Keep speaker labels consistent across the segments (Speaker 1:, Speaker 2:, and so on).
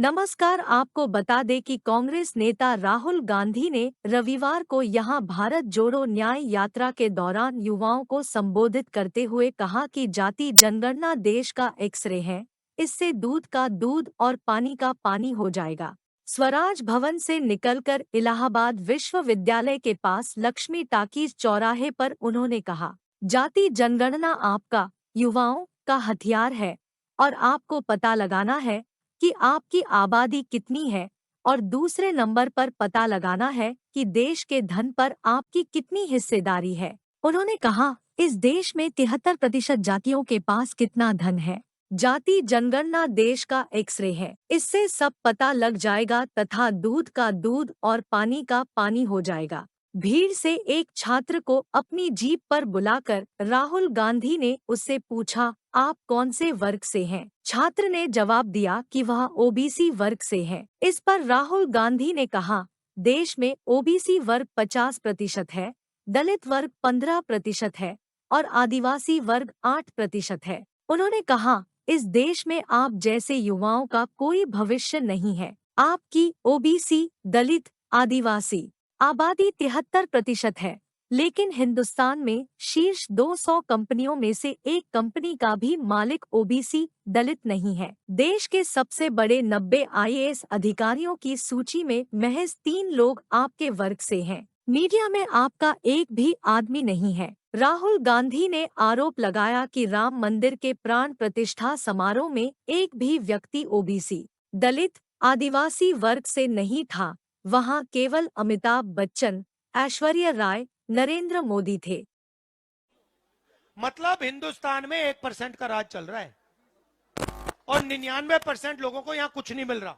Speaker 1: नमस्कार। आपको बता दें कि कांग्रेस नेता राहुल गांधी ने रविवार को यहां भारत जोड़ो न्याय यात्रा के दौरान युवाओं को संबोधित करते हुए कहा कि जाति जनगणना देश का एक्सरे है। इससे दूध का दूध और पानी का पानी हो जाएगा। स्वराज भवन से निकलकर इलाहाबाद विश्वविद्यालय के पास लक्ष्मी टाकीज चौराहे पर उन्होंने कहा, जाति जनगणना आपका, युवाओं का हथियार है और आपको पता लगाना है कि आपकी आबादी कितनी है और दूसरे नंबर पर पता लगाना है कि देश के धन पर आपकी कितनी हिस्सेदारी है। उन्होंने कहा, इस देश में 73% जातियों के पास कितना धन है। जाति जनगणना देश का एक्सरे है। इससे सब पता लग जाएगा तथा दूध का दूध और पानी का पानी हो जाएगा। भीड़ से एक छात्र को अपनी जीप पर बुलाकर राहुल गांधी ने उससे पूछा, आप कौन से वर्ग से हैं? छात्र ने जवाब दिया कि वह ओबीसी वर्ग से है। इस पर राहुल गांधी ने कहा, देश में ओबीसी वर्ग 50% है, दलित वर्ग 15% है और आदिवासी वर्ग 8% है। उन्होंने कहा, इस देश में आप जैसे युवाओं का कोई भविष्य नहीं है। आपकी ओबीसी, दलित, आदिवासी आबादी 73% है, लेकिन हिंदुस्तान में शीर्ष 200 कंपनियों में से एक कंपनी का भी मालिक ओबीसी, दलित नहीं है। देश के सबसे बड़े 90 आईएएस अधिकारियों की सूची में महज 3 लोग आपके वर्ग से हैं। मीडिया में आपका एक भी आदमी नहीं है। राहुल गांधी ने आरोप लगाया कि राम मंदिर के प्राण प्रतिष्ठा समारोह में एक भी व्यक्ति ओबीसी, दलित, आदिवासी वर्ग से नहीं था। वहां केवल अमिताभ बच्चन, ऐश्वर्या राय, नरेंद्र मोदी थे।
Speaker 2: मतलब हिंदुस्तान में 1% का राज चल रहा है और 99% लोगों को यहां कुछ नहीं मिल रहा।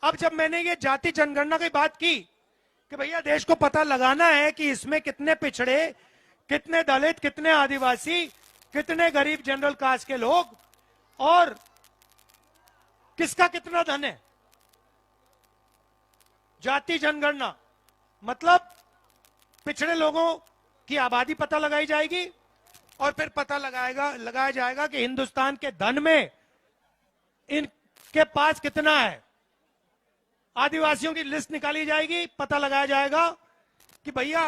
Speaker 2: अब जब मैंने ये जाति जनगणना की बात की कि भैया देश को पता लगाना है कि इसमें कितने पिछड़े, कितने दलित, कितने आदिवासी, कितने गरीब जनरल कास्ट के लोग और किसका कितना धन है। जाति जनगणना मतलब पिछड़े लोगों की आबादी पता लगाई जाएगी और फिर पता लगाया जाएगा कि हिंदुस्तान के धन में इनके पास कितना है। आदिवासियों की लिस्ट निकाली जाएगी, पता लगाया जाएगा कि भैया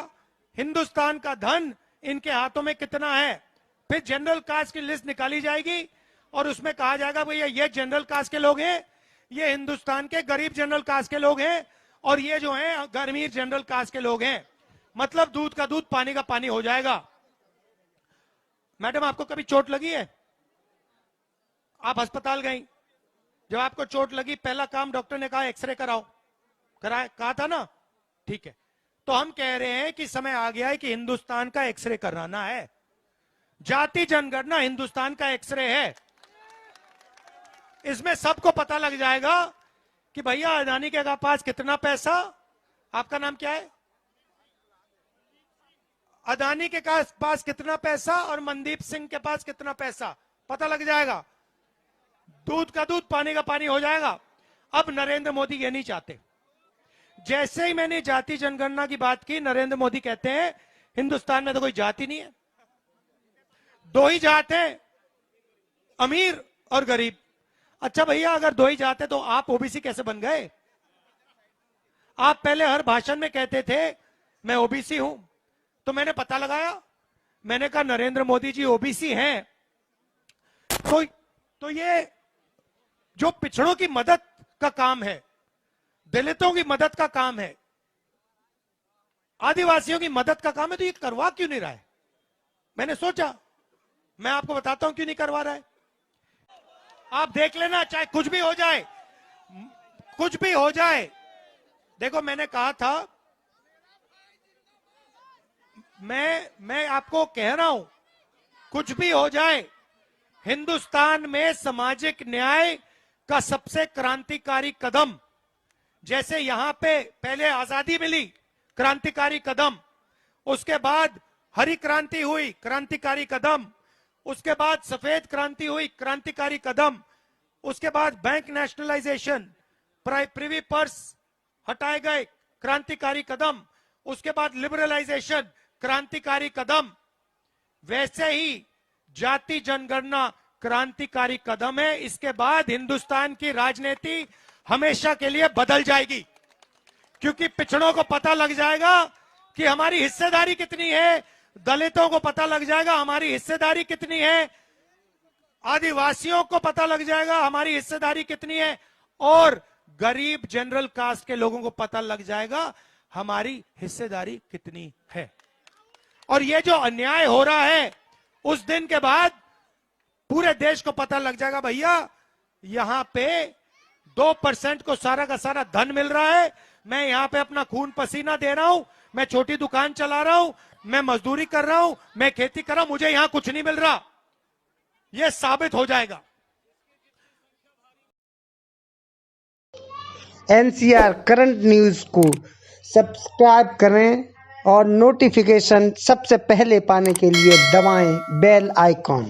Speaker 2: हिंदुस्तान का धन इनके हाथों में कितना है। फिर जनरल कास्ट की लिस्ट निकाली जाएगी और उसमें कहा जाएगा भैया ये जनरल कास्ट के लोग हैं, ये हिंदुस्तान के गरीब जनरल कास्ट के लोग हैं और ये जो हैं अमीर जनरल कास्ट के लोग हैं। मतलब दूध का दूध, पानी का पानी हो जाएगा। मैडम, आपको कभी चोट लगी है? आप अस्पताल गई, जब आपको चोट लगी पहला काम डॉक्टर ने कहा एक्सरे कराओ, कहा था ना? ठीक है, तो हम कह रहे हैं कि समय आ गया है कि हिंदुस्तान का एक्सरे कराना है। जाति जनगणना हिंदुस्तान का एक्सरे है। इसमें सबको पता लग जाएगा कि भैया अदानी के पास कितना पैसा। आपका नाम क्या है? अदानी के पास कितना पैसा और मनदीप सिंह के पास कितना पैसा पता लग जाएगा। दूध का दूध, पानी का पानी हो जाएगा। अब नरेंद्र मोदी ये नहीं चाहते। जैसे ही मैंने जाति जनगणना की बात की, नरेंद्र मोदी कहते हैं हिंदुस्तान में तो कोई जाति नहीं है, दो ही जात है, अमीर और गरीब। अच्छा भैया, अगर दो ही जात है तो आप ओबीसी कैसे बन गए? आप पहले हर भाषण में कहते थे मैं ओबीसी हूं, तो मैंने पता लगाया, मैंने कहा नरेंद्र मोदी जी ओबीसी हैं। तो ये जो पिछड़ों की मदद का काम है, दलितों की मदद का काम है, आदिवासियों की मदद का काम है, तो ये करवा क्यों नहीं रहा है? मैंने सोचा, मैं आपको बताता हूं क्यों नहीं करवा रहा है। आप देख लेना, चाहे कुछ भी हो जाए, कुछ भी हो जाए। देखो, मैंने कहा था, मैं आपको कह रहा हूं, कुछ भी हो जाए, हिंदुस्तान में सामाजिक न्याय का सबसे क्रांतिकारी कदम, जैसे यहां पे पहले आजादी मिली, क्रांतिकारी कदम, उसके बाद हरी क्रांति हुई, क्रांतिकारी कदम, उसके बाद सफेद क्रांति हुई, क्रांतिकारी कदम, उसके बाद बैंक नेशनलाइजेशन, प्रिवी पर्स हटाए गए, क्रांतिकारी कदम, उसके बाद लिबरलाइजेशन, क्रांतिकारी कदम। वैसे ही जाति जनगणना क्रांतिकारी कदम है। इसके बाद हिंदुस्तान की राजनीति हमेशा के लिए बदल जाएगी, क्योंकि पिछड़ों को पता लग जाएगा कि हमारी हिस्सेदारी कितनी है, दलितों को पता लग जाएगा हमारी हिस्सेदारी कितनी है, आदिवासियों को पता लग जाएगा हमारी हिस्सेदारी कितनी है, और गरीब जनरल कास्ट के लोगों को पता लग जाएगा हमारी हिस्सेदारी कितनी है। और ये जो अन्याय हो रहा है, उस दिन के बाद पूरे देश को पता लग जाएगा भैया यहां पे 2% को सारा का सारा धन मिल रहा है, मैं यहां पे अपना खून पसीना दे रहा हूं, मैं छोटी दुकान चला रहा हूं, मैं मजदूरी कर रहा हूं, मैं खेती कर रहा हूं, मुझे यहां कुछ नहीं मिल रहा। यह साबित हो जाएगा।
Speaker 3: NCR करंट न्यूज को सब्सक्राइब करें और नोटिफिकेशन सबसे पहले पाने के लिए दबाएं बेल आइकॉन।